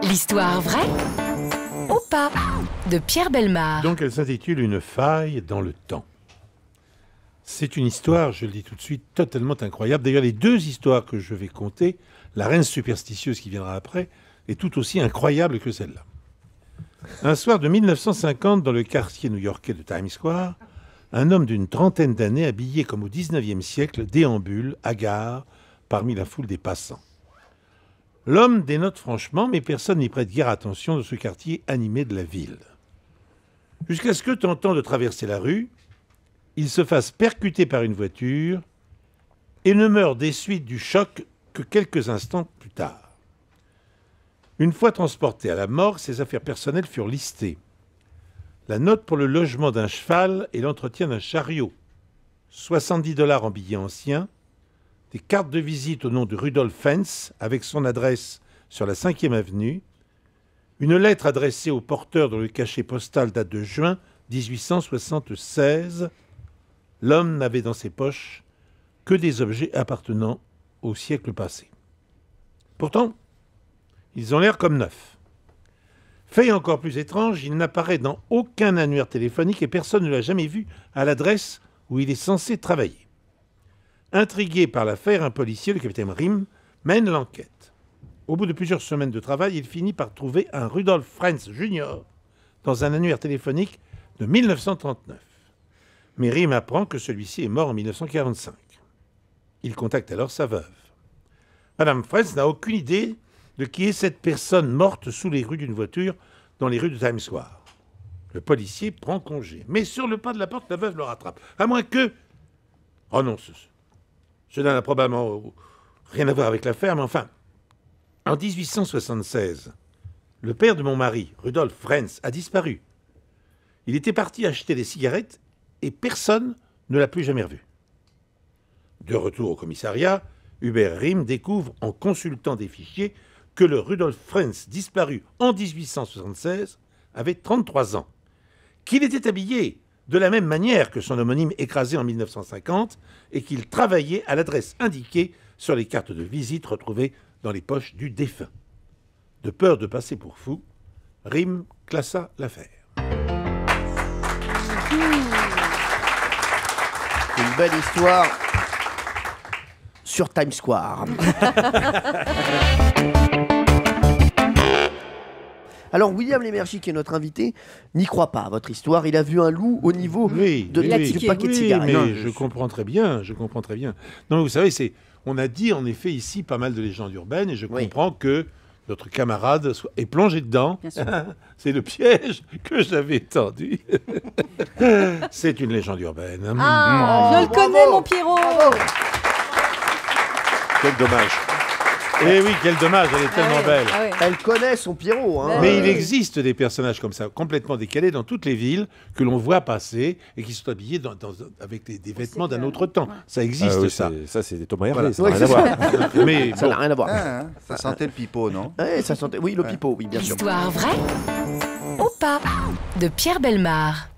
L'histoire vraie ou pas de Pierre Bellemare. Donc elle s'intitule Une faille dans le temps. C'est une histoire, je le dis tout de suite, totalement incroyable. D'ailleurs, les deux histoires que je vais conter, la reine superstitieuse qui viendra après, est tout aussi incroyable que celle-là. Un soir de 1950, dans le quartier new-yorkais de Times Square, un homme d'une trentaine d'années, habillé comme au XIXe siècle, déambule, hagard, parmi la foule des passants. L'homme dénote franchement, mais personne n'y prête guère attention dans ce quartier animé de la ville. Jusqu'à ce que, tentant de traverser la rue, il se fasse percuter par une voiture et ne meure des suites du choc que quelques instants plus tard. Une fois transporté à la morgue, ses affaires personnelles furent listées. La note pour le logement d'un cheval et l'entretien d'un chariot, 70 $ en billets anciens, des cartes de visite au nom de Rudolf Fentz avec son adresse sur la 5e avenue, une lettre adressée au porteur dont le cachet postal date de juin 1876. L'homme n'avait dans ses poches que des objets appartenant au siècle passé. Pourtant, ils ont l'air comme neufs. Fait encore plus étrange, il n'apparaît dans aucun annuaire téléphonique et personne ne l'a jamais vu à l'adresse où il est censé travailler. Intrigué par l'affaire, un policier, le capitaine Rim, mène l'enquête. Au bout de plusieurs semaines de travail, il finit par trouver un Rudolf Fentz Jr. dans un annuaire téléphonique de 1939. Mais Rim apprend que celui-ci est mort en 1945. Il contacte alors sa veuve. Madame Fentz n'a aucune idée de qui est cette personne morte sous les rues d'une voiture dans les rues de Times Square. Le policier prend congé. Mais sur le pas de la porte, la veuve le rattrape. À moins que... Oh non, ce n'a probablement rien à voir avec l'affaire, mais enfin... En 1876, le père de mon mari, Rudolf Fentz, a disparu. Il était parti acheter des cigarettes et personne ne l'a plus jamais revu. De retour au commissariat, Hubert Rim découvre, en consultant des fichiers, que le Rudolf Fentz disparu en 1876 avait 33 ans, qu'il était habillé de la même manière que son homonyme écrasé en 1950 et qu'il travaillait à l'adresse indiquée sur les cartes de visite retrouvées dans les poches du défunt. De peur de passer pour fou, Rim classa l'affaire. Une belle histoire sur Times Square. Alors, William Lémergie, qui est notre invité, n'y croit pas à votre histoire. Il a vu un loup au niveau du paquet de cigarettes. Mais je comprends très bien, Non, vous savez, on a dit en effet ici pas mal de légendes urbaines et je comprends que notre camarade est plongé dedans. C'est le piège que j'avais tendu. C'est une légende urbaine. Je le connais, mon Pierrot. Quel dommage. Eh oui, quel dommage, elle est tellement belle. Elle connaît son Pierrot. Hein. Mais il existe des personnages comme ça, complètement décalés dans toutes les villes, que l'on voit passer et qui sont habillés avec des vêtements d'un autre temps. Ça existe, ça. Ça, c'est des Thomas Hervé, ça Ouais, n'a rien à voir. Mais ça n'a rien à voir. Ça sentait le pipeau, non? Ça sentait... Oui, le pipeau, oui, bien sûr. L'histoire vraie ou pas de Pierre Bellemare.